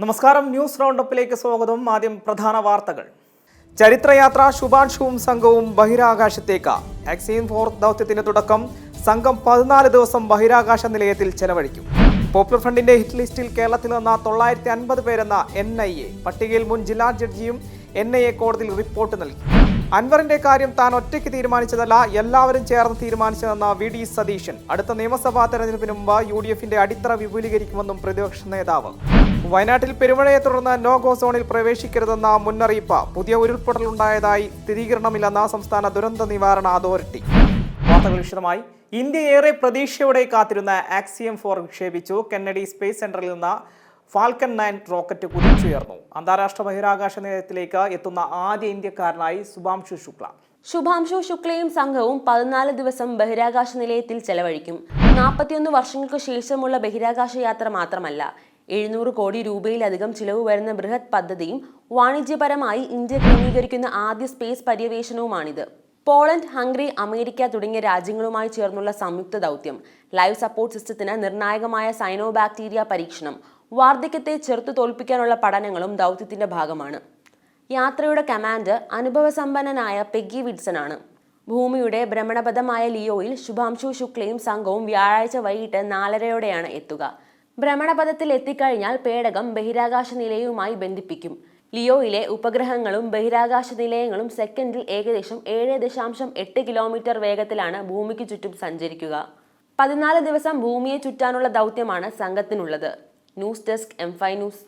നമസ്കാരം, ന്യൂസ് റൗണ്ടപ്പിലേക്ക് സ്വാഗതം. ആദ്യം പ്രധാന വാർത്തകൾ. ചരിത്രയാത്ര ശുഭാൻഷുവും സംഘവും ബഹിരാകാശത്തേക്ക്. AXIM-4 ദൗത്യത്തിന് തുടക്കം. സംഘം 14 ദിവസം ബഹിരാകാശ നിലയത്തിൽ ചെലവഴിക്കും. പോപ്പുലർ ഫ്രണ്ടിന്റെ ഹിറ്റ് ലിസ്റ്റിൽ കേരളത്തിൽ നിന്ന് 950 പേരെന്ന NIA. പട്ടികയിൽ മുൻ ജില്ലാ ജഡ്ജിയും NIA കോടതിയിൽ റിപ്പോർട്ട് നൽകി. അൻവറിന്റെ കാര്യം താൻ ഒറ്റയ്ക്ക് തീരുമാനിച്ചതല്ല, എല്ലാവരും ചേർന്ന് തീരുമാനിച്ചതെന്ന VD സതീശൻ. അടുത്ത നിയമസഭാ തെരഞ്ഞെടുപ്പിന് മുമ്പ് UDFന്റെ അടിത്തറ വിപുലീകരിക്കുമെന്നും പ്രതിപക്ഷ നേതാവ്. വയനാട്ടിൽ പെരുമഴയെ തുടർന്ന് നോ ഗോ സോണിൽ പ്രവേശിക്കരുതെന്ന മുന്നറിയിപ്പ്. പുതിയ ഉരുൾപൊട്ടലുണ്ടായതായി സ്ഥിരീകരണമില്ലെന്ന സംസ്ഥാന ദുരന്ത നിവാരണ അതോറിറ്റി. വാർത്തകൾ വിശദമായി. ഇന്ത്യ ഏറെ പ്രതീക്ഷയോടെ കാത്തിരുന്ന AXIM-4 വിക്ഷേപിച്ചു. കെന്നഡി സ്പേസ് സെന്ററിൽ നിന്ന് ഫാൽക്കൺ 9 റോക്കറ്റ് കുതിച്ചുയർന്നു. അന്താരാഷ്ട്ര ബഹിരാകാശ നിലയത്തിലേക്ക് എത്തുന്ന ആദ്യ ഇന്ത്യക്കാരനായി ശുഭാംശു ശുക്ലയും സംഘവും 14 ദിവസം ബഹിരാകാശ നിലയത്തിൽ ചെലവഴിക്കും. 41 വർഷങ്ങൾക്ക് ശേഷമുള്ള ബഹിരാകാശ യാത്ര മാത്രമല്ല, 700 കോടി രൂപയിലധികം ചിലവ് വരുന്ന ബൃഹത് പദ്ധതിയും വാണിജ്യപരമായി ഇന്ത്യ ക്രമീകരിക്കുന്ന ആദ്യ സ്പേസ് പര്യവേഷണവുമാണിത്. പോളണ്ട്, ഹംഗറി, അമേരിക്ക തുടങ്ങിയ രാജ്യങ്ങളുമായി ചേർന്നുള്ള സംയുക്ത ദൗത്യം, ലൈഫ് സപ്പോർട്ട് സിസ്റ്റത്തിന് നിർണായകമായ സൈനോബാക്ടീരിയ പരീക്ഷണം, വാർദ്ധക്യത്തെ ചെറുത്തു തോൽപ്പിക്കാനുള്ള പഠനങ്ങളും ദൗത്യത്തിന്റെ ഭാഗമാണ്. യാത്രയുടെ കമാൻഡർ അനുഭവസമ്പന്നനായ പെഗ്ഗി വിഡ്സൺ ആണ്. ഭൂമിയുടെ ഭ്രമണപഥമായ ലിയോയിൽ ശുഭാംശു ശുക്ലയും സംഘവും വ്യാഴാഴ്ച വൈകിട്ട് 4:30 എത്തുക. ഭ്രമണപഥത്തിൽ എത്തിക്കഴിഞ്ഞാൽ പേടകം ബഹിരാകാശ നിലയവുമായി ബന്ധിപ്പിക്കും. ലിയോയിലെ ഉപഗ്രഹങ്ങളും ബഹിരാകാശ നിലയങ്ങളും സെക്കൻഡിൽ ഏകദേശം 7.8 കിലോമീറ്റർ വേഗത്തിലാണ് ഭൂമിക്ക് ചുറ്റും സഞ്ചരിക്കുക. 14 ദിവസം ഭൂമിയെ ചുറ്റാനുള്ള ദൗത്യമാണ് സംഘത്തിനുള്ളത്. News desk M5 news.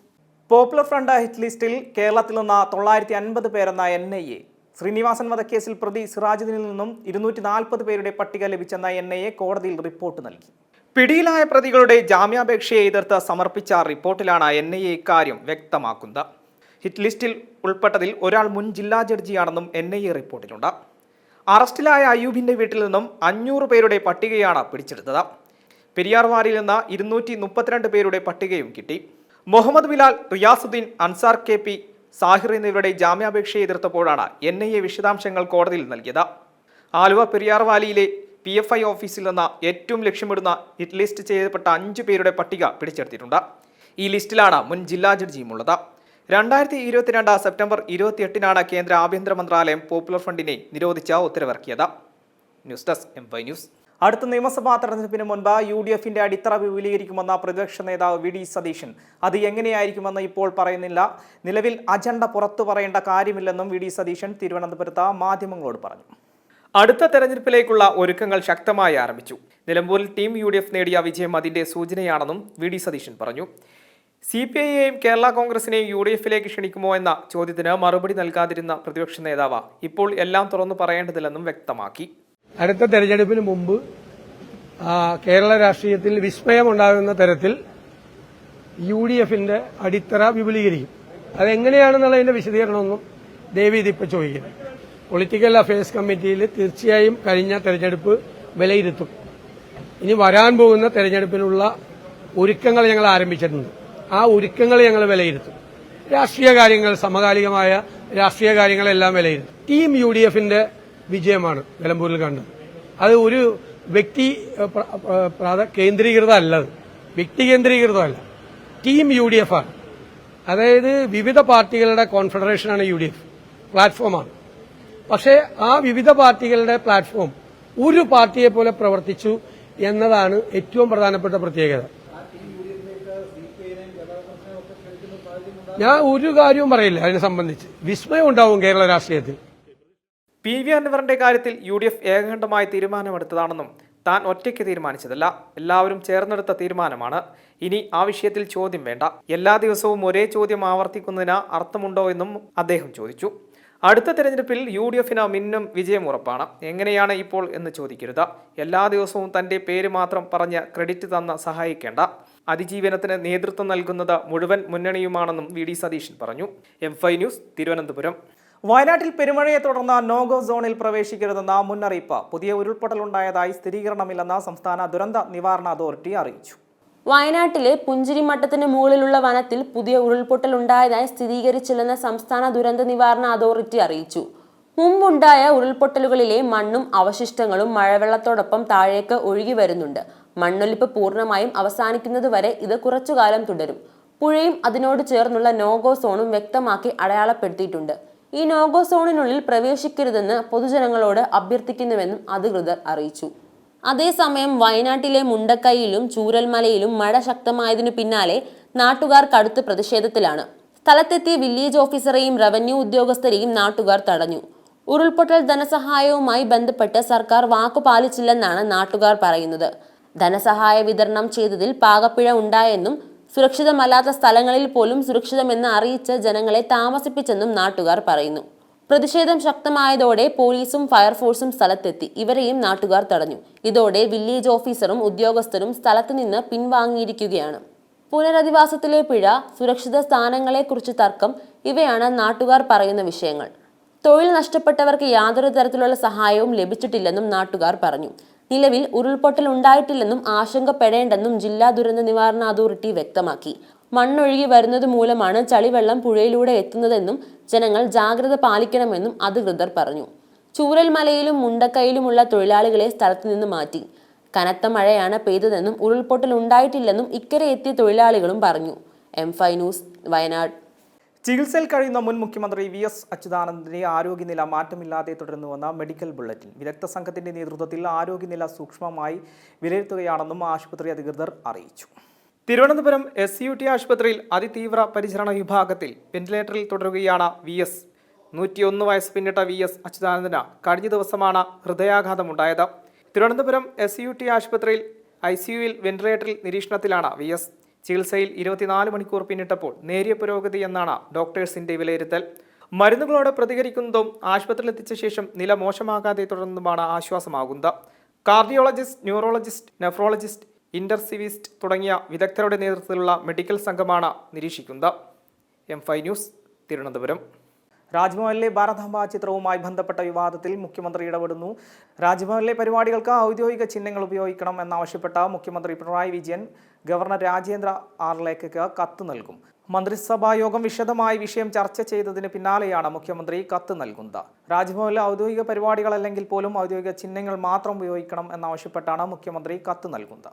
Popular front hit ലിസ്റ്റിൽ കേരളത്തിൽ നിന്ന് 950 പേരെന്ന NIA. ശ്രീനിവാസൻ വധക്കേസിൽ പ്രതി സിറാജുദ്ദീനിൽ നിന്നും 240 പേരുടെ പട്ടിക ലഭിച്ചെന്ന NIA കോടതിയിൽ റിപ്പോർട്ട് നൽകി. പിടിയിലായ പ്രതികളുടെ ജാമ്യാപേക്ഷയെ എതിർത്ത് സമർപ്പിച്ച റിപ്പോർട്ടിലാണ് NIA ഇക്കാര്യം വ്യക്തമാക്കുന്നത്. ഹിറ്റ് ലിസ്റ്റിൽ ഉൾപ്പെട്ടതിൽ ഒരാൾ മുൻ ജില്ലാ ജഡ്ജിയാണെന്നും NIA റിപ്പോർട്ടിലുണ്ട്. അറസ്റ്റിലായ അയ്യൂബിന്റെ വീട്ടിൽ നിന്നും 500 പേരുടെ പട്ടികയാണ് പിടിച്ചെടുത്തത്. പെരിയാർവാരിയിൽ നിന്ന് 232 പേരുടെ പട്ടികയും കിട്ടി. മുഹമ്മദ് ബിലാൽ, റിയാസുദ്ദീൻ, അൻസാർ KP, സാഹിർ എന്നിവരുടെ ജാമ്യാപേക്ഷയെ എതിർത്തപ്പോഴാണ് NIA വിശദാംശങ്ങൾ കോടതിയിൽ നൽകിയത്. ആലുവ പെരിയാർവാലിയിലെ PFI ഓഫീസിൽ നിന്ന് ഏറ്റവും ലക്ഷ്യമിടുന്ന ഹിറ്റ് ലിസ്റ്റ് ചെയ്യപ്പെട്ട 5 പേരുടെ പട്ടിക പിടിച്ചെടുത്തിട്ടുണ്ട്. ഈ ലിസ്റ്റിലാണ് മുൻ ജില്ലാ ജഡ്ജിയും ഉള്ളത്. 2022 സെപ്റ്റംബർ 28 കേന്ദ്ര ആഭ്യന്തര മന്ത്രാലയം പോപ്പുലർ ഫ്രണ്ടിനെ നിരോധിച്ച ഉത്തരവിറക്കിയത്. News desk M5 news. അടുത്ത നിയമസഭാ തെരഞ്ഞെടുപ്പിന് മുൻപ് UDFന്റെ അടിത്തറ വിപുലീകരിക്കുമെന്ന പ്രതിപക്ഷ നേതാവ് VD സതീശൻ. അത് എങ്ങനെയായിരിക്കുമെന്ന് ഇപ്പോൾ പറയുന്നില്ല. നിലവിൽ അജണ്ട പുറത്തു പറയേണ്ട കാര്യമില്ലെന്നും VD സതീശൻ തിരുവനന്തപുരത്ത് മാധ്യമങ്ങളോട് പറഞ്ഞു. അടുത്ത തെരഞ്ഞെടുപ്പിലേക്കുള്ള ഒരുക്കങ്ങൾ ശക്തമായി ആരംഭിച്ചു. നിലമ്പൂരിൽ ടീം UDF നേടിയ വിജയം അതിന്റെ സൂചനയാണെന്നും VD സതീശൻ പറഞ്ഞു. CPIയെയും കേരള കോൺഗ്രസിനെയും UDFിലേക്ക് ക്ഷണിക്കുമോ എന്ന ചോദ്യത്തിന് മറുപടി നൽകാതിരുന്ന പ്രതിപക്ഷ നേതാവ് ഇപ്പോൾ എല്ലാം തുറന്നു പറയേണ്ടതില്ലെന്നും വ്യക്തമാക്കി. അടുത്ത തെരഞ്ഞെടുപ്പിന് മുമ്പ് കേരള രാഷ്ട്രീയത്തിൽ വിസ്മയമുണ്ടാകുന്ന തരത്തിൽ UDFന്റെ അടിത്തറ വിപുലീകരിക്കും. അതെങ്ങനെയാണെന്നുള്ളതിന്റെ വിശദീകരണമൊന്നും ദയവ് ഇതിപ്പോൾ ചോദിക്കുന്നത്. പൊളിറ്റിക്കൽ അഫയേഴ്സ് കമ്മിറ്റിയിൽ തീർച്ചയായും കഴിഞ്ഞ തെരഞ്ഞെടുപ്പ് വിലയിരുത്തും. ഇനി വരാൻ പോകുന്ന തെരഞ്ഞെടുപ്പിനുള്ള ഒരുക്കങ്ങൾ ഞങ്ങൾ ആരംഭിച്ചിട്ടുണ്ട്. ആ ഒരുക്കങ്ങൾ ഞങ്ങൾ വിലയിരുത്തും. രാഷ്ട്രീയ കാര്യങ്ങൾ, സമകാലികമായ രാഷ്ട്രീയ കാര്യങ്ങളെല്ലാം വിലയിരുത്തും. ടീം UDFന്റെ വിജയമാണ് നിലമ്പൂരിൽ കണ്ടത്. അത് ഒരു വ്യക്തി കേന്ദ്രീകൃതമല്ല, വ്യക്തി കേന്ദ്രീകൃതമല്ല, ടീം UDF ആണ്. അതായത് വിവിധ പാർട്ടികളുടെ കോൺഫെഡറേഷനാണ് UDF, പ്ലാറ്റ്ഫോമാണ്. പക്ഷേ ആ വിവിധ പാർട്ടികളുടെ പ്ലാറ്റ്ഫോം ഒരു പാർട്ടിയെ പോലെ പ്രവർത്തിച്ചു എന്നതാണ് ഏറ്റവും പ്രധാനപ്പെട്ട പ്രത്യേകത. ഞാൻ ഒരു കാര്യവും പറയില്ല അതിനെ സംബന്ധിച്ച്. വിസ്മയം ഉണ്ടാവും കേരള രാഷ്ട്രീയത്തിൽ. PV അൻവറിന്റെ കാര്യത്തിൽ UDF ഏകകണ്ഠമായി തീരുമാനമെടുത്തതാണെന്നും താൻ ഒറ്റയ്ക്ക് തീരുമാനിച്ചതല്ല, എല്ലാവരും ചേർന്നെടുത്ത തീരുമാനമാണ്. ഇനി ആ വിഷയത്തിൽ ചോദ്യം വേണ്ട. എല്ലാ ദിവസവും ഒരേ ചോദ്യം ആവർത്തിക്കുന്നതിന് അർത്ഥമുണ്ടോ എന്നും അദ്ദേഹം ചോദിച്ചു. അടുത്ത തെരഞ്ഞെടുപ്പിൽ UDFന് മിന്നും വിജയം ഉറപ്പാണ്. എങ്ങനെയാണ് ഇപ്പോൾ എന്ന് ചോദിക്കരുത്. എല്ലാ ദിവസവും തന്റെ പേര് മാത്രം പറഞ്ഞ് ക്രെഡിറ്റ് തന്ന് സഹായിക്കേണ്ട. അതിജീവനത്തിന് നേതൃത്വം നൽകുന്നത് മുഴുവൻ മുന്നണിയുമാണെന്നും VD സതീശൻ പറഞ്ഞു. M5 news, Thiruvananthapuram. വയനാട്ടിൽ പെരുമഴയെ തുടർന്ന് നോ ഗോ സോണിൽ പ്രവേശിക്കരുതെന്ന മുന്നറിയിപ്പ്. പുതിയ ഉരുൾപൊട്ടലുണ്ടായതായി സ്ഥിരീകരണമില്ലെന്ന് സംസ്ഥാന ദുരന്ത നിവാരണ അതോറിറ്റി അറിയിച്ചു. വയനാട്ടിലെ പുഞ്ചിരിമട്ടത്തിന് മുകളിലുള്ള വനത്തിൽ പുതിയ ഉരുൾപൊട്ടൽ ഉണ്ടായതായി സ്ഥിരീകരിച്ചില്ലെന്ന് സംസ്ഥാന ദുരന്ത നിവാരണ അതോറിറ്റി അറിയിച്ചു. മുമ്പുണ്ടായ ഉരുൾപൊട്ടലുകളിലെ മണ്ണും അവശിഷ്ടങ്ങളും മഴവെള്ളത്തോടൊപ്പം താഴേക്ക് ഒഴുകി വരുന്നുണ്ട്. മണ്ണൊലിപ്പ് പൂർണ്ണമായും അവസാനിക്കുന്നതുവരെ ഇത് കുറച്ചുകാലം തുടരും. പുഴയും അതിനോട് ചേർന്നുള്ള നോഗോ സോണും വ്യക്തമാക്കി അടയാളപ്പെടുത്തിയിട്ടുണ്ട്. ഈ നോഗോ സോണിനുള്ളിൽ പ്രവേശിക്കരുതെന്ന് പൊതുജനങ്ങളോട് അഭ്യർത്ഥിക്കുന്നുവെന്നും അധികൃതർ അറിയിച്ചു. അതേസമയം വയനാട്ടിലെ മുണ്ടക്കൈയിലും ചൂരൽമലയിലും മഴ ശക്തമായതിനു പിന്നാലെ നാട്ടുകാർ കടുത്ത പ്രതിഷേധത്തിലാണ്. സ്ഥലത്തെത്തിയ വില്ലേജ് ഓഫീസറെയും റവന്യൂ ഉദ്യോഗസ്ഥരെയും നാട്ടുകാർ തടഞ്ഞു. ഉരുൾപൊട്ടൽ ധനസഹായവുമായി ബന്ധപ്പെട്ട് സർക്കാർ വാക്കു പാലിച്ചില്ലെന്നാണ് നാട്ടുകാർ പറയുന്നത്. ധനസഹായ വിതരണം ചെയ്തതിൽ പാകപ്പിഴ ഉണ്ടായെന്നും സുരക്ഷിതമല്ലാത്ത സ്ഥലങ്ങളിൽ പോലും സുരക്ഷിതമെന്ന് അറിയിച്ച് ജനങ്ങളെ താമസിപ്പിച്ചെന്നും നാട്ടുകാർ പറയുന്നു. പ്രതിഷേധം ശക്തമായതോടെ പോലീസും ഫയർഫോഴ്സും സ്ഥലത്തെത്തി. ഇവരെയും നാട്ടുകാർ തടഞ്ഞു. ഇതോടെ വില്ലേജ് ഓഫീസറും ഉദ്യോഗസ്ഥരും സ്ഥലത്തു നിന്ന് പിൻവാങ്ങിയിരിക്കുകയാണ്. പുനരധിവാസത്തിലെ പിഴ, സുരക്ഷിത സ്ഥാനങ്ങളെക്കുറിച്ച് തർക്കം, ഇവയാണ് നാട്ടുകാർ പറയുന്ന വിഷയങ്ങൾ. തൊഴിൽ നഷ്ടപ്പെട്ടവർക്ക് യാതൊരു തരത്തിലുള്ള സഹായവും ലഭിച്ചിട്ടില്ലെന്നും നാട്ടുകാർ പറഞ്ഞു. നിലവിൽ ഉരുൾപൊട്ടൽ ഉണ്ടായിട്ടില്ലെന്നും ആശങ്കപ്പെടേണ്ടെന്നും ജില്ലാ ദുരന്ത നിവാരണ അതോറിറ്റി വ്യക്തമാക്കി. മണ്ണൊഴുകി വരുന്നത് മൂലമാണ് ചളിവെള്ളം പുഴയിലൂടെ എത്തുന്നതെന്നും ജനങ്ങൾ ജാഗ്രത പാലിക്കണമെന്നും അധികൃതർ പറഞ്ഞു. ചൂരൽമലയിലും മുണ്ടക്കൈയിലുമുള്ള തൊഴിലാളികളെ സ്ഥലത്തു നിന്ന് മാറ്റി. കനത്ത മഴയാണ് പെയ്തതെന്നും ഉരുൾപൊട്ടൽ ഉണ്ടായിട്ടില്ലെന്നും ഇക്കരെ എത്തിയ തൊഴിലാളികളും പറഞ്ഞു. M5 news, Wayanad. ചികിത്സയിൽ കഴിയുന്ന മുൻ മുഖ്യമന്ത്രി VS അച്യുതാനന്ദന്റെ ആരോഗ്യനില മാറ്റമില്ലാതെ തുടരുന്നുവെന്ന മെഡിക്കൽ ബുള്ളറ്റിൻ. വിദഗ്ധ സംഘത്തിന്റെ നേതൃത്വത്തിൽ ആരോഗ്യനില സൂക്ഷ്മമായി വിലയിരുത്തുകയാണെന്നും ആശുപത്രി അധികൃതർ അറിയിച്ചു. തിരുവനന്തപുരം SUT ആശുപത്രിയിൽ അതിതീവ്ര പരിചരണ വിഭാഗത്തിൽ വെന്റിലേറ്ററിൽ തുടരുകയാണ് VS. 101 വയസ്സ് പിന്നിട്ട VS അച്യുതാനന്ദന് കഴിഞ്ഞ ദിവസമാണ് ഹൃദയാഘാതമുണ്ടായത്. തിരുവനന്തപുരം SUT ആശുപത്രിയിൽ ICUവിൽ വെന്റിലേറ്ററിൽ നിരീക്ഷണത്തിലാണ് VS. ചികിത്സയിൽ 24 മണിക്കൂർ പിന്നിട്ടപ്പോൾ നേരിയ പുരോഗതി എന്നാണ് ഡോക്ടേഴ്സിന്റെ വിലയിരുത്തൽ. മരുന്നുകളോട് പ്രതികരിക്കുന്നതും ആശുപത്രിയിലെത്തിച്ച ശേഷം നില മോശമാകാതെ തുടർന്നതുമാണ് ആശ്വാസമാകുന്നത്. കാർഡിയോളജിസ്റ്റ്, ന്യൂറോളജിസ്റ്റ്, നെഫ്രോളജിസ്റ്റ്, ഇന്റർസിവിസ്റ്റ് തുടങ്ങിയ വിദഗ്ധരുടെ നേതൃത്വത്തിലുള്ള മെഡിക്കൽ സംഘമാണ് നിരീക്ഷിക്കുന്നത്. M5 news, Thiruvananthapuram. രാജ്ഭവനിലെ ഭാരതാംബ ചിത്രവുമായി ബന്ധപ്പെട്ട വിവാദത്തിൽ മുഖ്യമന്ത്രി ഇടപെടുന്നു. രാജ്ഭവനിലെ പരിപാടികൾക്ക് ഔദ്യോഗിക ചിഹ്നങ്ങൾ ഉപയോഗിക്കണം എന്നാവശ്യപ്പെട്ട മുഖ്യമന്ത്രി പിണറായി വിജയൻ ഗവർണർ രാജേന്ദ്ര ആർലേക്കർക്ക് കത്ത് നൽകും. മന്ത്രിസഭാ യോഗം വിശദമായി വിഷയം ചർച്ച ചെയ്തതിന് പിന്നാലെയാണ് മുഖ്യമന്ത്രി കത്ത് നൽകുന്നത്. രാജ്ഭവനിലെ ഔദ്യോഗിക പരിപാടികളല്ലെങ്കിൽ പോലും ഔദ്യോഗിക ചിഹ്നങ്ങൾ മാത്രം ഉപയോഗിക്കണം എന്നാവശ്യപ്പെട്ടാണ് മുഖ്യമന്ത്രി കത്ത് നൽകുന്നത്.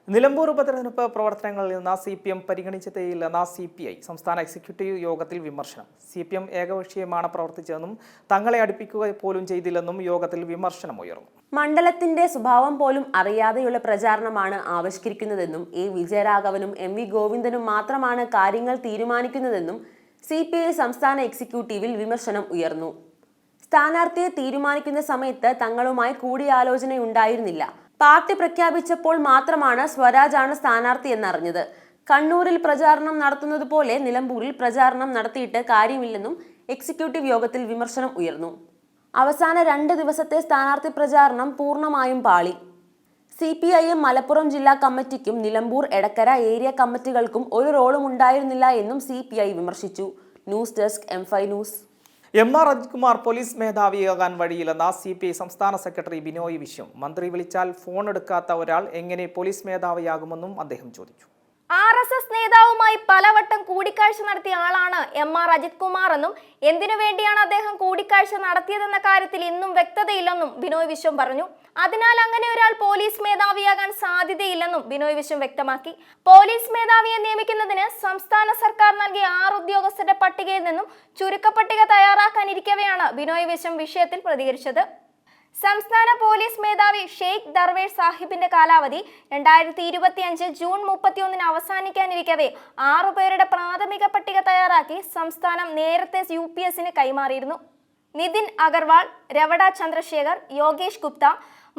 നിലമ്പൂർ ഉപതെരഞ്ഞെടുപ്പ് പ്രവർത്തനങ്ങളിൽ നിന്ന് CPM പരിഗണിച്ചതേയില്ലെന്ന CPI സംസ്ഥാന എക്സിക്യൂട്ടീവ് യോഗത്തിൽ വിമർശനം. CPM ഏകപക്ഷീയമാണ് പ്രവർത്തിച്ചതെന്നും തങ്ങളെ അടുപ്പിക്കുക പോലും ചെയ്തില്ലെന്നും യോഗത്തിൽ വിമർശനമുയർന്നു. മണ്ഡലത്തിന്റെ സ്വഭാവം പോലും അറിയാതെയുള്ള പ്രചാരണമാണ് ആവിഷ്കരിക്കുന്നതെന്നും വിജയരാഘവനും MV ഗോവിന്ദനും മാത്രമാണ് കാര്യങ്ങൾ തീരുമാനിക്കുന്നതെന്നും CPI സംസ്ഥാന എക്സിക്യൂട്ടീവിൽ വിമർശനം ഉയർന്നു. സ്ഥാനാർത്ഥിയെ തീരുമാനിക്കുന്ന സമയത്ത് തങ്ങളുമായി കൂടിയാലോചനയുണ്ടായിരുന്നില്ല. പാർട്ടി പ്രഖ്യാപിച്ചപ്പോൾ മാത്രമാണ് സ്വരാജാണ് സ്ഥാനാർത്ഥി എന്നറിഞ്ഞത്. കണ്ണൂരിൽ പ്രചാരണം നടത്തുന്നത് പോലെ നിലമ്പൂരിൽ പ്രചാരണം നടത്തിയിട്ട് കാര്യമില്ലെന്നും എക്സിക്യൂട്ടീവ് യോഗത്തിൽ വിമർശനം ഉയർന്നു. അവസാന 2 ദിവസത്തെ സ്ഥാനാർത്ഥി പ്രചാരണം പൂർണ്ണമായും പാളി. CPIM മലപ്പുറം ജില്ലാ കമ്മിറ്റിക്കും നിലമ്പൂർ, എടക്കര ഏരിയ കമ്മിറ്റികൾക്കും ഒരു റോളും ഉണ്ടായിരുന്നില്ല എന്നും CPI വിമർശിച്ചു. News desk, M5 news. MR Ajithkumar police മേധാവിയാകാൻ വഴിയില്ലെന്ന CPI സംസ്ഥാന സെക്രട്ടറി ബിനോയ് വിശ്വം. മന്ത്രി വിളിച്ചാൽ ഫോൺ എടുക്കാത്ത ഒരാൾ എങ്ങനെ പോലീസ് മേധാവിയാകുമെന്നും അദ്ദേഹം ചോദിച്ചു. RSS നേതാവുമായി പലവട്ടം കൂടിക്കാഴ്ച നടത്തിയ ആളാണ് MR അജിത്കുമാർ എന്നും എന്തിനു വേണ്ടിയാണ് അദ്ദേഹം കൂടിക്കാഴ്ച നടത്തിയതെന്ന കാര്യത്തിൽ ഇന്നും വ്യക്തതയില്ലെന്നും ബിനോയ് വിശ്വം പറഞ്ഞു. അതിനാൽ അങ്ങനെ ഒരാൾ പോലീസ് മേധാവിയാകാൻ സാധ്യതയില്ലെന്നും ബിനോയ് വിശ്വം വ്യക്തമാക്കി. പോലീസ് മേധാവിയെ നിയമിക്കുന്നതിന് സംസ്ഥാന സർക്കാർ നൽകിയ 6 ഉദ്യോഗസ്ഥരുടെ പട്ടികയിൽ നിന്നും ചുരുക്കപ്പട്ടിക തയ്യാറാക്കാനിരിക്കവെയാണ് ബിനോയ് വിശ്വം വിഷയത്തിൽ പ്രതികരിച്ചത്. സംസ്ഥാന പോലീസ് മേധാവി ഷെയ്ഖ് ദർവേഷ് സാഹിബിന്റെ കാലാവധി 2025 ജൂൺ 31 അവസാനിക്കാനിരിക്കവേ 6 പേരുടെ പ്രാഥമിക പട്ടിക തയ്യാറാക്കി സംസ്ഥാനം നേരത്തെ UPSന് കൈമാറിയിരുന്നു. നിതിൻ അഗർവാൾ, രവട ചന്ദ്രശേഖർ, യോഗേഷ് ഗുപ്ത,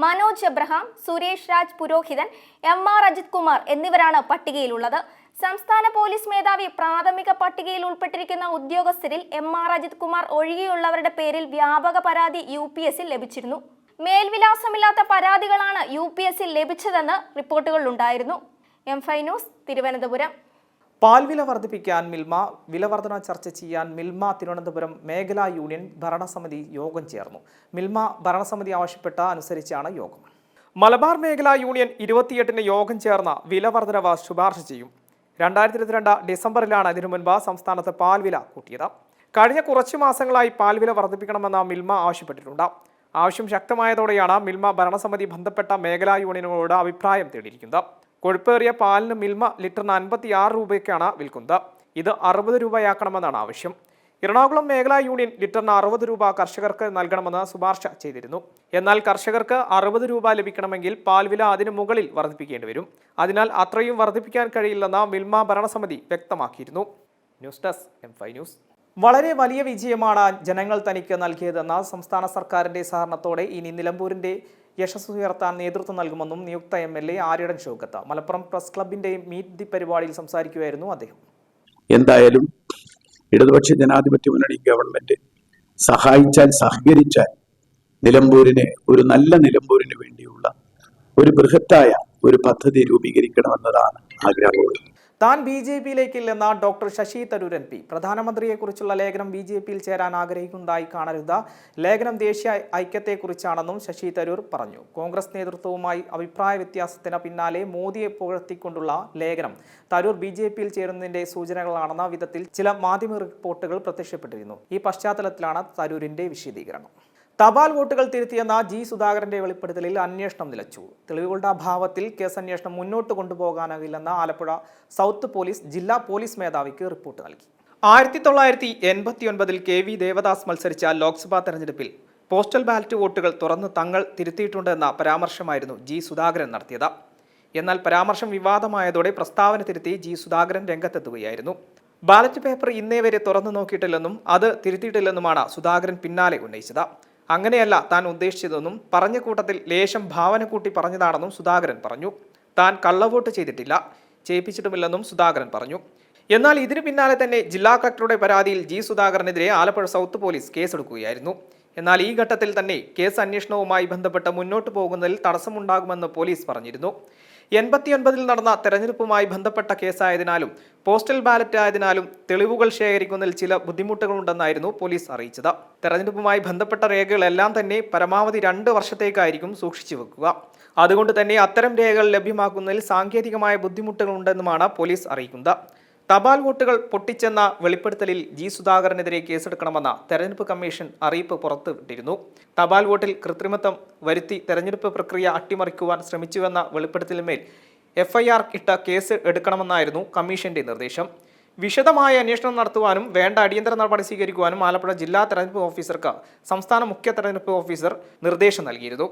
മനോജ് എബ്രഹാം, സുരേഷ് രാജ് പുരോഹിതൻ, MR അജിത്കുമാർ എന്നിവരാണ് പട്ടികയിലുള്ളത്. സംസ്ഥാന പോലീസ് മേധാവി പ്രാഥമിക പട്ടികയിൽ ഉൾപ്പെട്ടിരിക്കുന്ന ഉദ്യോഗസ്ഥരിൽ MR അജിത്കുമാർ ഒഴികെയുള്ളവരുടെ പേരിൽ വ്യാപക പരാതി UPSൽ ലഭിച്ചിരുന്നു. മേൽവിലാസമില്ലാത്ത പരാതികളാണ് UPSൽ ലഭിച്ചതെന്ന് റിപ്പോർട്ടുകളുണ്ടായിരുന്നു. M5 news, Thiruvananthapuram. പാൽവില വർദ്ധിപ്പിക്കാൻ മിൽമ, വിലവർധന ചർച്ച ചെയ്യാൻ മിൽമ തിരുവനന്തപുരം മേഖലാ യൂണിയൻ ഭരണസമിതി യോഗം ചേർന്നു. മിൽമ ഭരണസമിതി ആവശ്യപ്പെട്ട അനുസരിച്ചാണ് യോഗം. മലബാർ മേഖലാ യൂണിയൻ 28-ന് യോഗം ചേർന്ന വിലവർധനവ് ശുപാർശ ചെയ്യും. 2022 ഡിസംബറിലാണ് ഇതിനു മുൻപ് സംസ്ഥാനത്ത് പാൽവില കൂട്ടിയത്. കഴിഞ്ഞ കുറച്ചു മാസങ്ങളായി പാൽവില വർദ്ധിപ്പിക്കണമെന്ന് മിൽമ ആവശ്യപ്പെട്ടിട്ടുണ്ട്. ആവശ്യം ശക്തമായതോടെയാണ് മിൽമ ഭരണസമിതി ബന്ധപ്പെട്ട മേഖലാ യൂണിയനുകളോട് അഭിപ്രായം തേടിയിരിക്കുന്നത്. കൊഴുപ്പേറിയ പാലിന് മിൽമ ലിറ്ററിന് 56 രൂപയ്ക്കാണ് വിൽക്കുന്നത്. ഇത് 60 രൂപയാക്കണമെന്നാണ് ആവശ്യം. എറണാകുളം മേഖലാ യൂണിയൻ ലിറ്ററിന് 60 രൂപ കർഷകർക്ക് നൽകണമെന്ന് ശുപാർശ ചെയ്തിരുന്നു. എന്നാൽ കർഷകർക്ക് 60 രൂപ ലഭിക്കണമെങ്കിൽ പാൽ വില അതിനു മുകളിൽ വർദ്ധിപ്പിക്കേണ്ടി വരും. അതിനാൽ അത്രയും വർദ്ധിപ്പിക്കാൻ കഴിയില്ലെന്ന് മിൽമ ഭരണസമിതി വ്യക്തമാക്കിയിരുന്നു. News desk M5 news. വളരെ വലിയ വിജയമാണ് ജനങ്ങൾ തനിക്ക് നൽകിയതെന്ന സംസ്ഥാന സർക്കാരിന്റെ സഹകരണത്തോടെ ഇനി നിലമ്പൂരിന്റെ യശസ് ഉയർത്താൻ നേതൃത്വം നൽകുമെന്നും നിയുക്ത MLA ആര്യടൻ ഷൗക്കത്ത് മലപ്പുറം പ്രസ് ക്ലബിന്റെ മീറ്റ് ദി പരിപാടിയിൽ സംസാരിക്കുകയായിരുന്നു അദ്ദേഹം. എന്തായാലും ഇടതുപക്ഷ ജനാധിപത്യ മുന്നണി ഗവൺമെന്റ് സഹകരിച്ചാൽ നിലമ്പൂരിനെ ഒരു നല്ല നിലമ്പൂരിന് വേണ്ടിയുള്ള ഒരു ബൃഹത്തായ ഒരു പദ്ധതി രൂപീകരിക്കണമെന്നതാണ് ആഗ്രഹം. താൻ BJP-യിലേക്കില്ലെന്ന ഡോക്ടർ ശശി തരൂർ MP. പ്രധാനമന്ത്രിയെക്കുറിച്ചുള്ള ലേഖനം BJP-യിൽ ചേരാൻ ആഗ്രഹിക്കുന്നതായി കാണരുത്. ലേഖനം ദേശീയ ഐക്യത്തെക്കുറിച്ചാണെന്നും ശശി തരൂർ പറഞ്ഞു. കോൺഗ്രസ് നേതൃത്വവുമായി അഭിപ്രായ വ്യത്യാസത്തിന് പിന്നാലെ മോദിയെ പുകഴ്ത്തിക്കൊണ്ടുള്ള ലേഖനം തരൂർ BJP-യിൽ ചേരുന്നതിന്റെ സൂചനകളാണെന്ന വിധത്തിൽ ചില മാധ്യമ റിപ്പോർട്ടുകൾ പ്രത്യക്ഷപ്പെട്ടിരുന്നു. ഈ പശ്ചാത്തലത്തിലാണ് തരൂരിന്റെ വിശദീകരണം. തപാൽ വോട്ടുകൾ തിരുത്തിയെന്ന G. സുധാകരന്റെ വെളിപ്പെടുത്തലിൽ അന്വേഷണം നിലച്ചു. തെളിവുകളുടെ അഭാവത്തിൽ കേസ് അന്വേഷണം മുന്നോട്ട് കൊണ്ടുപോകാനാകില്ലെന്ന് ആലപ്പുഴ സൗത്ത് പോലീസ് ജില്ലാ പോലീസ് മേധാവിക്ക് റിപ്പോർട്ട് നൽകി. 1989 KV ദേവദാസ് മത്സരിച്ച ലോക്സഭാ തെരഞ്ഞെടുപ്പിൽ പോസ്റ്റൽ ബാലറ്റ് വോട്ടുകൾ തുറന്ന് തങ്ങൾ തിരുത്തിയിട്ടുണ്ടെന്ന പരാമർശമായിരുന്നു G. സുധാകരൻ നടത്തിയത്. എന്നാൽ പരാമർശം വിവാദമായതോടെ പ്രസ്താവന തിരുത്തി G. സുധാകരൻ രംഗത്തെത്തുകയായിരുന്നു. ബാലറ്റ് പേപ്പർ ഇന്നേ വരെ തുറന്നു നോക്കിയിട്ടില്ലെന്നും അത് തിരുത്തിയിട്ടില്ലെന്നുമാണ് സുധാകരൻ പിന്നാലെ ഉന്നയിച്ചത്. അങ്ങനെയല്ല താൻ ഉദ്ദേശിച്ചതെന്നും പറഞ്ഞ കൂട്ടത്തിൽ ലേശം ഭാവന കൂട്ടി പറഞ്ഞതാണെന്നും സുധാകരൻ പറഞ്ഞു. താൻ കള്ളവോട്ട് ചെയ്തിട്ടില്ല, ചെയ്യിപ്പിച്ചിട്ടുമില്ലെന്നും സുധാകരൻ പറഞ്ഞു. എന്നാൽ ഇതിനു പിന്നാലെ തന്നെ ജില്ലാ കളക്ടറുടെ പരാതിയിൽ G. സുധാകരനെതിരെ ആലപ്പുഴ സൗത്ത് പോലീസ് കേസെടുക്കുകയായിരുന്നു. എന്നാൽ ഈ ഘട്ടത്തിൽ തന്നെ കേസ് അന്വേഷണവുമായി ബന്ധപ്പെട്ട് മുന്നോട്ട് പോകുന്നതിൽ തടസ്സമുണ്ടാകുമെന്ന് പോലീസ് പറഞ്ഞിരുന്നു. 89-ൽ നടന്ന തെരഞ്ഞെടുപ്പുമായി ബന്ധപ്പെട്ട കേസായതിനാലും പോസ്റ്റൽ ബാലറ്റ് ആയതിനാലും തെളിവുകൾ ശേഖരിക്കുന്നതിൽ ചില ബുദ്ധിമുട്ടുകളുണ്ടെന്നായിരുന്നു പോലീസ് അറിയിച്ചത്. തെരഞ്ഞെടുപ്പുമായി ബന്ധപ്പെട്ട രേഖകളെല്ലാം തന്നെ പരമാവധി 2 വർഷത്തേക്കായിരിക്കും സൂക്ഷിച്ചു വെക്കുക. അതുകൊണ്ട് തന്നെ അത്തരം രേഖകൾ ലഭ്യമാക്കുന്നതിൽ സാങ്കേതികമായ ബുദ്ധിമുട്ടുകളുണ്ടെന്നുമാണ് പോലീസ് അറിയിക്കുന്നത്. തപാൽ വോട്ടുകൾ പൊട്ടിച്ചെന്ന വെളിപ്പെടുത്തലിൽ G. സുധാകരനെതിരെ കേസെടുക്കണമെന്ന തെരഞ്ഞെടുപ്പ് കമ്മീഷൻ അറിയിപ്പ് പുറത്തുവിട്ടിരുന്നു. തപാൽ വോട്ടിൽ കൃത്രിമത്വം വരുത്തി തെരഞ്ഞെടുപ്പ് പ്രക്രിയ അട്ടിമറിക്കുവാൻ ശ്രമിച്ചുവെന്ന വെളിപ്പെടുത്തലിന്മേൽ FIR ഇട്ട കേസ് എടുക്കണമെന്നായിരുന്നു കമ്മീഷന്റെ നിർദ്ദേശം. വിശദമായ അന്വേഷണം നടത്തുവാനും വേണ്ട അടിയന്തര നടപടി സ്വീകരിക്കുവാനും ആലപ്പുഴ ജില്ലാ തെരഞ്ഞെടുപ്പ് ഓഫീസർക്ക് സംസ്ഥാന മുഖ്യ തെരഞ്ഞെടുപ്പ് ഓഫീസർ നിർദ്ദേശം നൽകിയിരുന്നു.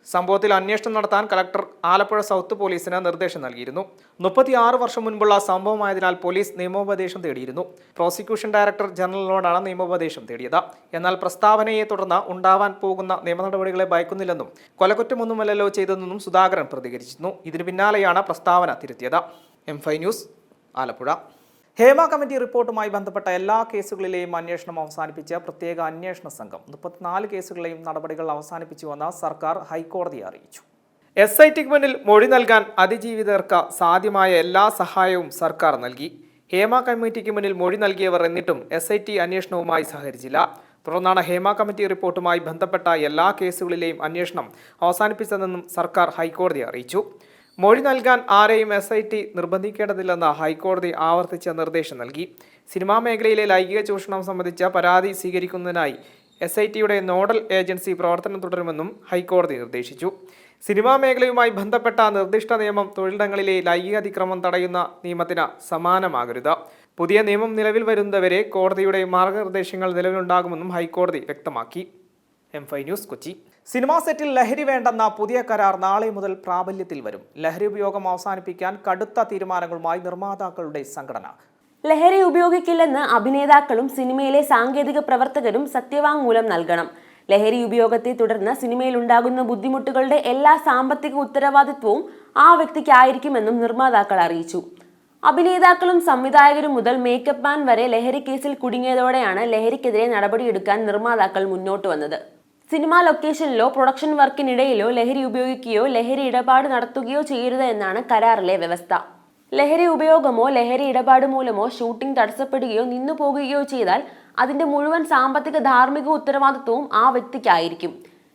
സംഭവത്തിൽ അന്വേഷണം നടത്താൻ കളക്ടർ ആലപ്പുഴ സൗത്ത് പോലീസിന് നിർദ്ദേശം നൽകിയിരുന്നു. 36 വർഷം മുൻപുള്ള സംഭവമായതിനാൽ പോലീസ് നിയമോപദേശം തേടിയിരുന്നു. പ്രോസിക്യൂഷൻ ഡയറക്ടർ ജനറലിനോടാണ് നിയമോപദേശം തേടിയത്. എന്നാൽ പ്രസ്താവനയെ തുടർന്ന് ഉണ്ടാവാൻ പോകുന്ന നിയമ നടപടികളെ ഭയക്കുന്നില്ലെന്നും കൊലക്കുറ്റമൊന്നുമല്ലല്ലോ ചെയ്തതെന്നും സുധാകരൻ പ്രതികരിച്ചിരുന്നു. ഇതിനു പിന്നാലെയാണ് പ്രസ്താവന തിരുത്തിയത്. M5 news Alappuzha. Hema committee റിപ്പോർട്ടുമായി ബന്ധപ്പെട്ട എല്ലാ കേസുകളിലെയും അന്വേഷണം അവസാനിപ്പിച്ച പ്രത്യേക അന്വേഷണ സംഘം 34 കേസുകളിലെയും നടപടികൾ അവസാനിപ്പിച്ചുവെന്ന് സർക്കാർ ഹൈക്കോടതിയെ അറിയിച്ചു. SITക്ക് മുന്നിൽ മൊഴി നൽകാൻ അതിജീവിതർക്ക് സാധ്യമായ എല്ലാ സഹായവും സർക്കാർ നൽകി. ഹേമ കമ്മിറ്റിക്ക് മുന്നിൽ മൊഴി നൽകിയവർ എന്നിട്ടും SIT അന്വേഷണവുമായി സഹകരിച്ചില്ല. തുടർന്നാണ് ഹേമ കമ്മിറ്റി റിപ്പോർട്ടുമായി ബന്ധപ്പെട്ട എല്ലാ കേസുകളിലെയും അന്വേഷണം അവസാനിപ്പിച്ചതെന്നും സർക്കാർ ഹൈക്കോടതിയെ അറിയിച്ചു. മൊഴി നൽകാൻ ആരെയും SIT നിർബന്ധിക്കേണ്ടതില്ലെന്ന് ഹൈക്കോടതി ആവർത്തിച്ച നിർദ്ദേശം നൽകി. സിനിമാ മേഖലയിലെ ലൈംഗിക ചൂഷണം സംബന്ധിച്ച പരാതി സ്വീകരിക്കുന്നതിനായി SITയുടെ നോഡൽ ഏജൻസി പ്രവർത്തനം തുടരുമെന്നും ഹൈക്കോടതി നിർദ്ദേശിച്ചു. സിനിമാ മേഖലയുമായി ബന്ധപ്പെട്ട നിർദ്ദിഷ്ട നിയമം തൊഴിലിടങ്ങളിലെ ലൈംഗിക അതിക്രമം തടയുന്ന നിയമത്തിന് സമാനമാകരുത്. പുതിയ നിയമം നിലവിൽ വരുന്നതുവരെ കോടതിയുടെ മാർഗനിർദ്ദേശങ്ങൾ നിലവിലുണ്ടാകുമെന്നും ഹൈക്കോടതി വ്യക്തമാക്കി. M5 news Kochi. സിനിമാ സെറ്റിൽ ലഹരി വേണ്ടെന്ന പുതിയ കരാർ നാളെ മുതൽ പ്രാബല്യത്തിൽ വരും. ലഹരി ഉപയോഗം അവസാനിപ്പിക്കാൻ കടുത്ത തീരുമാനങ്ങളുമായി നിർമ്മാതാക്കളുടെ സംഘടന. ലഹരി ഉപയോഗിക്കില്ലെന്ന് അഭിനേതാക്കളും സിനിമയിലെ സാങ്കേതിക പ്രവർത്തകരും സത്യവാങ്മൂലം നൽകണം. ലഹരി ഉപയോഗത്തെ തുടർന്ന് സിനിമയിൽ ഉണ്ടാകുന്ന ബുദ്ധിമുട്ടുകളുടെ എല്ലാ സാമ്പത്തിക ഉത്തരവാദിത്വവും ആ വ്യക്തിക്കായിരിക്കുമെന്നും നിർമ്മാതാക്കൾ അറിയിച്ചു. അഭിനേതാക്കളും സംവിധായകരും മുതൽ മേക്കപ്പ് മാൻ വരെ ലഹരി കേസിൽ കുടുങ്ങിയതോടെയാണ് ലഹരിക്കെതിരെ നടപടിയെടുക്കാൻ നിർമ്മാതാക്കൾ മുന്നോട്ട് വന്നത്. സിനിമാ ലൊക്കേഷനിലോ പ്രൊഡക്ഷൻ വർക്കിനിടയിലോ ലഹരി ഉപയോഗിക്കുകയോ ലഹരി ഇടപാട് നടത്തുകയോ ചെയ്യരുത് എന്നാണ് കരാറിലെ വ്യവസ്ഥ. ലഹരി ഉപയോഗമോ ലഹരി ഇടപാട് മൂലമോ ഷൂട്ടിംഗ് തടസ്സപ്പെടുകയോ നിന്നു പോകുകയോ ചെയ്താൽ അതിന്റെ മുഴുവൻ സാമ്പത്തിക ധാർമ്മിക ഉത്തരവാദിത്വവും ആ വ്യക്തിക്കായിരിക്കും.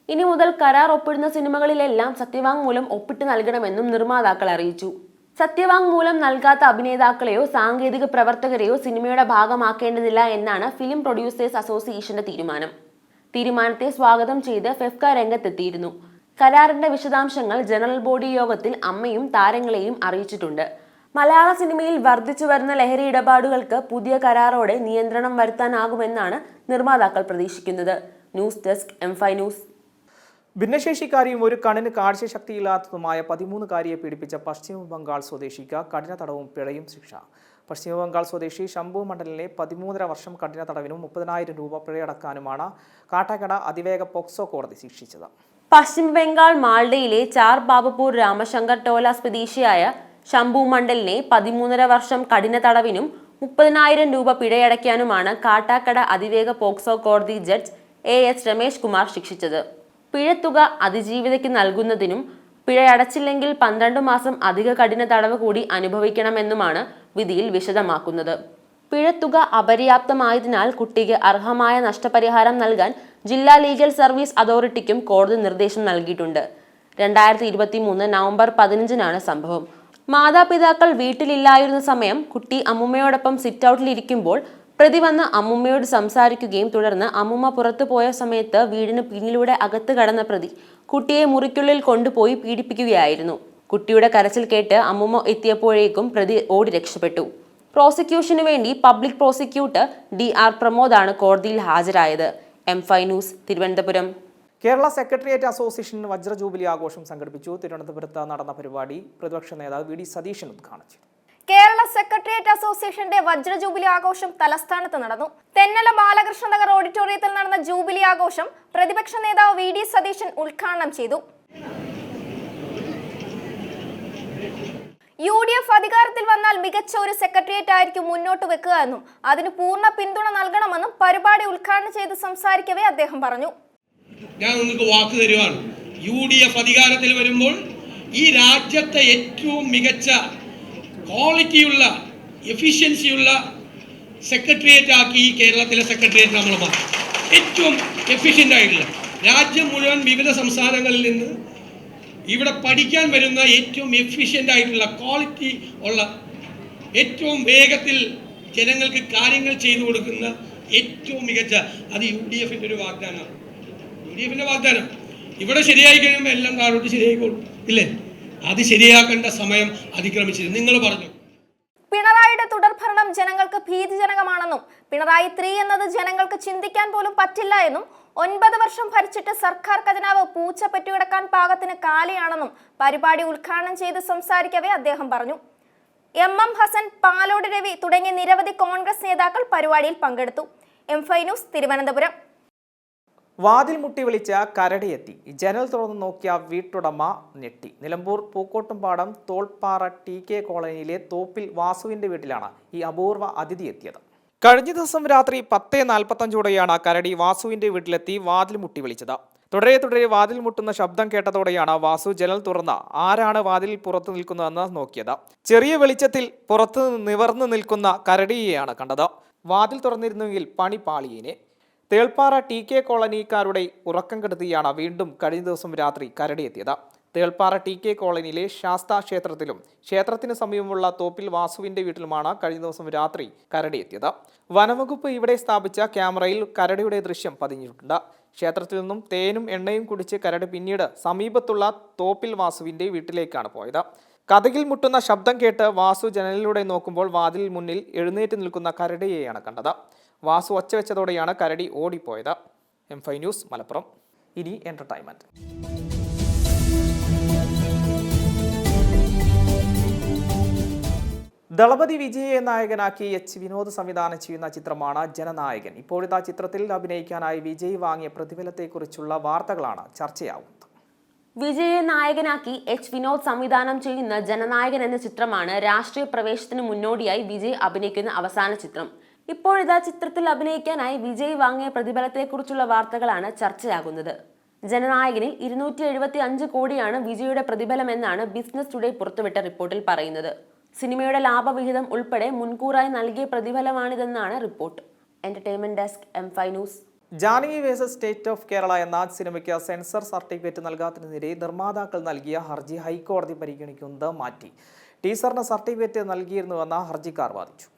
ഇനി മുതൽ കരാർ ഒപ്പിടുന്ന സിനിമകളിലെല്ലാം സത്യവാങ്മൂലം ഒപ്പിട്ട് നൽകണമെന്നും നിർമ്മാതാക്കൾ അറിയിച്ചു. സത്യവാങ്മൂലം നൽകാത്ത അഭിനേതാക്കളെയോ സാങ്കേതിക പ്രവർത്തകരെയോ സിനിമയുടെ ഭാഗമാക്കേണ്ടതില്ല എന്നാണ് ഫിലിം പ്രൊഡ്യൂസേഴ്സ് അസോസിയേഷന്റെ തീരുമാനത്തെ സ്വാഗതം ചെയ്ത് ഫെഫ്ക രംഗത്തെത്തിയിരുന്നു. കരാറിന്റെ വിശദാംശങ്ങൾ ജനറൽ ബോഡി യോഗത്തിൽ അമ്മയും താരങ്ങളെയും അറിയിച്ചിട്ടുണ്ട്. മലയാള സിനിമയിൽ വർദ്ധിച്ചു വരുന്ന ലഹരി ഇടപാടുകൾക്ക് പുതിയ കരാറോടെ നിയന്ത്രണം വരുത്താനാകുമെന്നാണ് നിർമ്മാതാക്കൾ പ്രതീക്ഷിക്കുന്നത്. News desk M5 news. ഭിന്നശേഷിക്കാരിയും ഒരു കണ്ണിന് കാഴ്ചശക്തിയില്ലാത്തതുമായ 13കാരിയെ പീഡിപ്പിച്ച പശ്ചിമ ബംഗാൾ സ്വദേശിക്ക് കഠിന തടവും പിഴയും ശിക്ഷ. പശ്ചിമ ബംഗാൾ സ്വദേശി ശംഭു മണ്ഡലിനെ 13.5 വർഷം കഠിന തടവിനും 30,000 രൂപ പിഴയടക്കാനുമാണ് കാട്ടാക്കട അതിവേഗ പോക്സോ കോടതി ശിക്ഷിച്ചത്. പശ്ചിമ ബംഗാൾ മാൾഡയിലെ ചാർ ബാബുപൂർ രാമശങ്കർ ടോല സ്വദേശിയായ ശംഭു മണ്ഡലിനെ 13.5 വർഷം കഠിന തടവിനും 30,000 രൂപ പിഴയടയ്ക്കാനുമാണ് കാട്ടാക്കട അതിവേഗ പോക്സോ കോടതി ജഡ്ജ് AS രമേശ് കുമാർ ശിക്ഷിച്ചത്. പിഴത്തുക അതിജീവിതയ്ക്ക് നൽകുന്നതിനും പിഴയടച്ചില്ലെങ്കിൽ 12 മാസം അധിക കഠിന തടവ് കൂടി അനുഭവിക്കണമെന്നുമാണ് വിധിയിൽ വിശദമാക്കുന്നത്. പിഴത്തുക അപര്യാപ്തമായതിനാൽ കുട്ടിക്ക് അർഹമായ നഷ്ടപരിഹാരം നൽകാൻ ജില്ലാ ലീഗൽ സർവീസ് അതോറിറ്റിക്കും കോടതി നിർദ്ദേശം നൽകിയിട്ടുണ്ട്. 2023 നവംബർ 15-നാണ് സംഭവം. മാതാപിതാക്കൾ വീട്ടിലില്ലായിരുന്ന സമയം കുട്ടി അമ്മുമ്മയോടൊപ്പം സിറ്റ് ഔട്ടിലിരിക്കുമ്പോൾ പ്രതി വന്ന് അമ്മുമ്മയോട് സംസാരിക്കുകയും തുടർന്ന് അമ്മുമ്മ പുറത്തു പോയ സമയത്ത് വീടിന് പിന്നിലൂടെ അകത്ത് കടന്ന പ്രതി കുട്ടിയെ മുറിക്കുള്ളിൽ കൊണ്ടുപോയി പീഡിപ്പിക്കുകയായിരുന്നു. കുട്ടിയുടെ കരച്ചിൽ കേട്ട് അമ്മുമ്മ എത്തിയപ്പോഴേക്കും പ്രതി ഓടി രക്ഷപ്പെട്ടു. പ്രോസിക്യൂഷനു വേണ്ടി പബ്ലിക് പ്രോസിക്യൂട്ടർ DR പ്രമോദാണ് കോടതിയിൽ ഹാജരായത്. M5 news, Thiruvananthapuram. Kerala secretariat association വജ്ര ജൂബിലി ആഘോഷം സംഘടിപ്പിച്ചു. തിരുവനന്തപുരത്ത് നടന്ന പരിപാടി പ്രതിപക്ഷ നേതാവ് VD സതീശൻ ഉദ്ഘാടനം ചെയ്തു. കേരള സെക്രട്ടേറിയറ്റ് അസോസിയേഷന്റെ വജ്ര ജൂബിലി ആഘോഷം തലസ്ഥാനത്ത് നടന്നു. തെന്നല ബാലകൃഷ്ണ നഗർ ഓഡിറ്റോറിയത്തിൽ നടന്ന ജൂബിലി ആഘോഷം പ്രതിപക്ഷ നേതാവ് VD സതീശൻ ഉദ്ഘാടനം ചെയ്തു. UDF അധികാരത്തിൽ വന്നാൽ മികച്ച ഒരു സെക്രട്ടേറിയറ്റ് ആയിരിക്കും മുന്നോട്ട് വെക്കുക എന്നും അതിന് പൂർണ്ണ പിന്തുണ നൽകണമെന്നും പരിപാടി ഉദ്ഘാടനം ചെയ്ത് സംസാരിക്കവേ അദ്ദേഹം പറഞ്ഞു. ഞാൻ നിങ്ങൾക്ക് വാക്ക് തരുവാണ്, UDF അധികാരത്തിൽ വരുമ്പോൾ ഈ രാജ്യത്തെ ഏറ്റവും മികച്ച ക്വാളിറ്റിയുള്ള എഫിഷ്യൻസിയുള്ള സെക്രട്ടേറിയറ്റ് ആക്കി ഈ കേരളത്തിലെ സെക്രട്ടേറിയറ്റ് നമ്മൾ മാറ്റും. ഏറ്റവും എഫിഷ്യൻ്റ് ആയിട്ടുള്ള, രാജ്യം മുഴുവൻ വിവിധ സംസ്ഥാനങ്ങളിൽ നിന്ന് ഇവിടെ പഠിക്കാൻ വരുന്ന ഏറ്റവും എഫിഷ്യൻ്റ് ആയിട്ടുള്ള ക്വാളിറ്റി ഉള്ള, ഏറ്റവും വേഗത്തിൽ ജനങ്ങൾക്ക് കാര്യങ്ങൾ ചെയ്തു കൊടുക്കുന്ന ഏറ്റവും മികച്ച, അത് UDFൻ്റെ ഒരു വാഗ്ദാനമാണ്. UDFൻ്റെ വാഗ്ദാനം ഇവിടെ ശരിയായി കഴിയുമ്പോൾ എല്ലാം താഴോട്ട് ശരിയായിക്കോളും, ഇല്ലേ? അത് ശരിയാക്കേണ്ട സമയം അതിക്രമിച്ചത് നിങ്ങൾ പറഞ്ഞു. പിണറായിയുടെ തുടർഭരണം ജനങ്ങൾക്ക് ഭീതിജനകമാണെന്നും പിണറായി 3 എന്നത് ജനങ്ങൾക്ക് ചിന്തിക്കാൻ പോലും പറ്റില്ല എന്നും 9 വർഷം ഭരിച്ചിട്ട് സർക്കാർ ഖജനാവ് പൂച്ച പെറ്റുകിടക്കാൻ പാകത്തിന് കാലിയാണെന്നും പരിപാടി ഉദ്ഘാടനം ചെയ്ത് സംസാരിക്കവേ അദ്ദേഹം പറഞ്ഞു. MM ഹസൻ, പാലോട് രവി തുടങ്ങിയ നിരവധി കോൺഗ്രസ് നേതാക്കൾ പരിപാടിയിൽ പങ്കെടുത്തു. M5 news, Thiruvananthapuram. വാതിൽ മുട്ടി വിളിച്ച കരടിയെത്തി. ജനൽ തുറന്നു നോക്കിയ വീട്ടുടമ ഞെട്ടി. നിലമ്പൂർ പൂക്കോട്ടുംപാടം തോൾപ്പാറ TK കോളനിയിലെ തോപ്പിൽ വാസുവിന്റെ വീട്ടിലാണ് ഈ അപൂർവ അതിഥി എത്തിയത്. കഴിഞ്ഞ ദിവസം രാത്രി 10:45 കരടി വാസുവിന്റെ വീട്ടിലെത്തി വാതിൽ മുട്ടി വിളിച്ചത്. തുടരെ വാതിൽ മുട്ടുന്ന ശബ്ദം കേട്ടതോടെയാണ് വാസു ജനൽ തുറന്ന് ആരാണ് വാതിലിൽ പുറത്തു നിൽക്കുന്നതെന്ന് നോക്കിയത്. ചെറിയ വെളിച്ചത്തിൽ പുറത്ത് നിവർന്നു നിൽക്കുന്ന കരടിയെയാണ് കണ്ടത്. വാതിൽ തുറന്നിരുന്നെങ്കിൽ പണി പാളിയേനെ. തേൾപ്പാറ TK കോളനിക്കാരുടെ ഉറക്കം കെടുത്തിയാണ് വീണ്ടും കഴിഞ്ഞ ദിവസം രാത്രി കരടിയെത്തിയത്. തേൾപ്പാറ TK കോളനിയിലെ ശാസ്താ ക്ഷേത്രത്തിലും ക്ഷേത്രത്തിന് സമീപമുള്ള തോപ്പിൽ വാസുവിന്റെ വീട്ടിലുമാണ് കഴിഞ്ഞ ദിവസം രാത്രി കരടിയെത്തിയത്. വനംവകുപ്പ് ഇവിടെ സ്ഥാപിച്ച ക്യാമറയിൽ കരടിയുടെ ദൃശ്യം പതിഞ്ഞിട്ടുണ്ട്. ക്ഷേത്രത്തിൽ നിന്നും തേനും എണ്ണയും കുടിച്ച് കരടി പിന്നീട് സമീപത്തുള്ള തോപ്പിൽ വാസുവിന്റെ വീട്ടിലേക്കാണ് പോയത്. കതകിൽ മുട്ടുന്ന ശബ്ദം കേട്ട് വാസു ജനലിലൂടെ നോക്കുമ്പോൾ വാതിലിൽ മുന്നിൽ എഴുന്നേറ്റ് നിൽക്കുന്ന കരടിയെയാണ് കണ്ടത്. വാസു ഒച്ച വെച്ചതോടെയാണ് കരടി ഓടിപ്പോയത്. M5 news, Malappuram. ഇനി എന്റർടൈൻമെന്റ്. ദളപതി വിജയെ നായകനാക്കി H വിനോദ് സംവിധാനം ചെയ്യുന്ന ചിത്രമാണ് ജനനായകൻ. ഇപ്പോഴത്തെ ചിത്രത്തിൽ അഭിനയിക്കാനായി വിജയ് വാങ്ങിയ പ്രതിഫലത്തെക്കുറിച്ചുള്ള വാർത്തകളാണ് ചർച്ചയാവുന്നത്. വിജയെ നായകനാക്കി H വിനോദ് സംവിധാനം ചെയ്യുന്ന ജനനായകൻ എന്ന ചിത്രമാണ് രാഷ്ട്രീയ പ്രവേശത്തിന് മുന്നോടിയായി വിജയ് അഭിനയിക്കുന്ന അവസാന ചിത്രം. ഇപ്പോഴിതാ ചിത്രത്തിൽ അഭിനയിക്കാനായി വിജയ് വാങ്ങിയ പ്രതിഫലത്തെക്കുറിച്ചുള്ള വാർത്തകളാണ് ചർച്ചയാകുന്നത്. ജനനായകനിൽ 275 കോടിയാണ് വിജയുടെ പ്രതിഫലമെന്നാണ് ബിസിനസ് ടുഡേ പുറത്തുവിട്ട റിപ്പോർട്ടിൽ പറയുന്നത്. സിനിമയുടെ ലാഭവിഹിതം ഉൾപ്പെടെ മുൻകൂറായി നൽകിയ പ്രതിഫലമാണിതെന്നാണ് report. Entertainment desk, M5 news. Janaki versus state of Kerala എന്ന സിനിമയ്ക്ക് സെൻസർ സർട്ടിഫിക്കറ്റ് നൽകാത്തതിനെതിരെ നിർമ്മാതാക്കൾ നൽകിയ ഹർജി ഹൈക്കോടതി പരിഗണിക്കുന്നത് മാറ്റി. ടീസറിന് സർട്ടിഫിക്കറ്റ് നൽകിയിരുന്നുവെന്ന് ഹർജിക്കാർ വാദിച്ചു.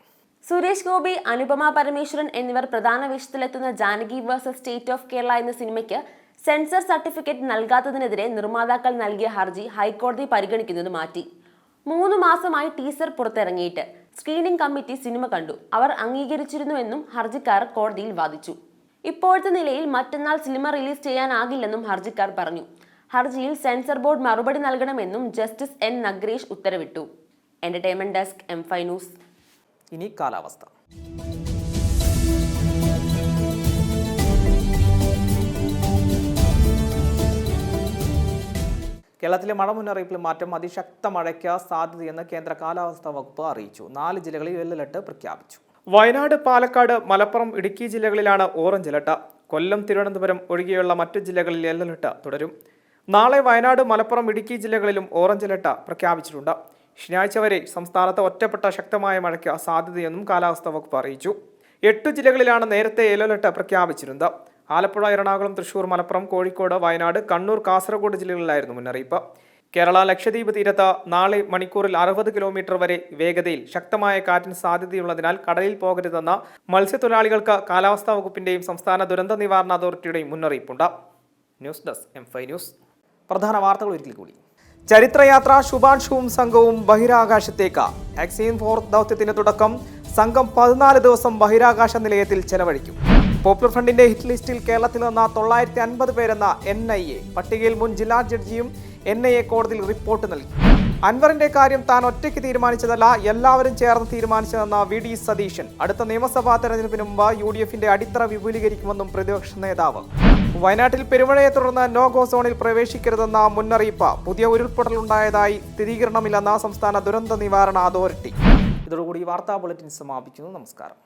സുരേഷ് ഗോപി, അനുപമ പരമേശ്വരൻ എന്നിവർ പ്രധാന വേഷത്തിലെത്തുന്ന Janaki versus state of Kerala എന്ന സിനിമയ്ക്ക് സെൻസർ സർട്ടിഫിക്കറ്റ് നൽകാത്തതിനെതിരെ നിർമ്മാതാക്കൾ നൽകിയ ഹർജി ഹൈക്കോടതി പരിഗണിക്കുന്നത് മാറ്റി. 3 മാസമായി ടീസർ പുറത്തിറങ്ങിയിട്ട് സ്ക്രീനിംഗ് കമ്മിറ്റി സിനിമ കണ്ടു. അവർ അംഗീകരിച്ചിരുന്നുവെന്നും ഹർജിക്കാർ കോടതിയിൽ വാദിച്ചു. ഇപ്പോഴത്തെ നിലയിൽ മറ്റന്നാൾ സിനിമ റിലീസ് ചെയ്യാനാകില്ലെന്നും ഹർജിക്കാർ പറഞ്ഞു. ഹർജിയിൽ സെൻസർ ബോർഡ് മറുപടി നൽകണമെന്നും ജസ്റ്റിസ് N. നഗ്രേഷ് ഉത്തരവിട്ടു. Entertainment desk M5 news. ഇനി കാലാവസ്ഥ. കേരളത്തിലെ മഴ മുന്നറിയിപ്പിൽ മാറ്റം. അതിശക്ത മഴയ്ക്ക് സാധ്യതയെന്ന് കേന്ദ്ര കാലാവസ്ഥാ വകുപ്പ് അറിയിച്ചു. 4 ജില്ലകളിൽ യെല്ലോ അലർട്ട് പ്രഖ്യാപിച്ചു. വയനാട്, പാലക്കാട്, മലപ്പുറം, ഇടുക്കി ജില്ലകളിലാണ് ഓറഞ്ച് അലർട്ട്. കൊല്ലം, തിരുവനന്തപുരം ഒഴികെയുള്ള മറ്റു ജില്ലകളിൽ യെല്ലോ അലർട്ട് തുടരും. നാളെ വയനാട്, മലപ്പുറം, ഇടുക്കി ജില്ലകളിലും ഓറഞ്ച് അലർട്ട് പ്രഖ്യാപിച്ചിട്ടുണ്ട്. ശനിയാഴ്ച വരെ സംസ്ഥാനത്ത് ഒറ്റപ്പെട്ട ശക്തമായ മഴയ്ക്ക് സാധ്യതയെന്നും കാലാവസ്ഥാ വകുപ്പ് അറിയിച്ചു. 8 ജില്ലകളിലാണ് നേരത്തെ യെല്ലോ അലർട്ട് പ്രഖ്യാപിച്ചിരുന്നത്. ആലപ്പുഴ, എറണാകുളം, തൃശൂർ, മലപ്പുറം, കോഴിക്കോട്, വയനാട്, കണ്ണൂർ, കാസർഗോഡ് ജില്ലകളിലായിരുന്നു മുന്നറിയിപ്പ്. കേരള, ലക്ഷദ്വീപ് തീരത്ത് നാളെ മണിക്കൂറിൽ 60 കിലോമീറ്റർ വരെ വേഗതയിൽ ശക്തമായ കാറ്റിന് സാധ്യതയുള്ളതിനാൽ കടലിൽ പോകരുതെന്ന മത്സ്യത്തൊഴിലാളികൾക്ക് കാലാവസ്ഥാ വകുപ്പിന്റെയും സംസ്ഥാന ദുരന്ത നിവാരണ അതോറിറ്റിയുടെയും മുന്നറിയിപ്പുണ്ട്. News desk M5 news. പ്രധാന വാർത്തകൾ ഒരിക്കൽ കൂടി. ചരിത്രയാത്ര ശുഭാൻഷുവും സംഘവും ബഹിരാകാശത്തേക്ക്. ആക്സിയൻ 4 ദൗത്യത്തിന് തുടക്കം. സംഘം 14 ദിവസം ബഹിരാകാശ നിലയത്തിൽ ചെലവഴിക്കും. പോപ്പുലർ ഫ്രണ്ടിന്റെ ഹിറ്റ് ലിസ്റ്റിൽ കേരളത്തിൽ നിന്ന് 950 പേരെന്ന NIA. പട്ടികയിൽ മുൻ ജില്ലാ ജഡ്ജിയും NIA കോടതിയിൽ റിപ്പോർട്ട് നൽകി. അൻവറിന്റെ കാര്യം താൻ ഒറ്റയ്ക്ക് തീരുമാനിച്ചതല്ല, എല്ലാവരും ചേർന്ന് തീരുമാനിച്ചതെന്ന VD സതീശൻ. അടുത്ത നിയമസഭാ തെരഞ്ഞെടുപ്പിന് മുമ്പ് UDFന്റെ അടിത്തറ വിപുലീകരിക്കുമെന്നും പ്രതിപക്ഷ നേതാവ്. വയനാട്ടിൽ പെരുമഴയെ തുടർന്ന് നോ ഗോ സോണിൽ പ്രവേശിക്കരുതെന്ന മുന്നറിയിപ്പ്. പുതിയ ഉരുൾപൊട്ടലുണ്ടായതായി സ്ഥിരീകരണമില്ലെന്ന സംസ്ഥാന ദുരന്ത നിവാരണ അതോറിറ്റി. ഇതോടുകൂടി വാർത്താ ബുള്ളറ്റിൻ സമാപിക്കുന്നു. നമസ്കാരം.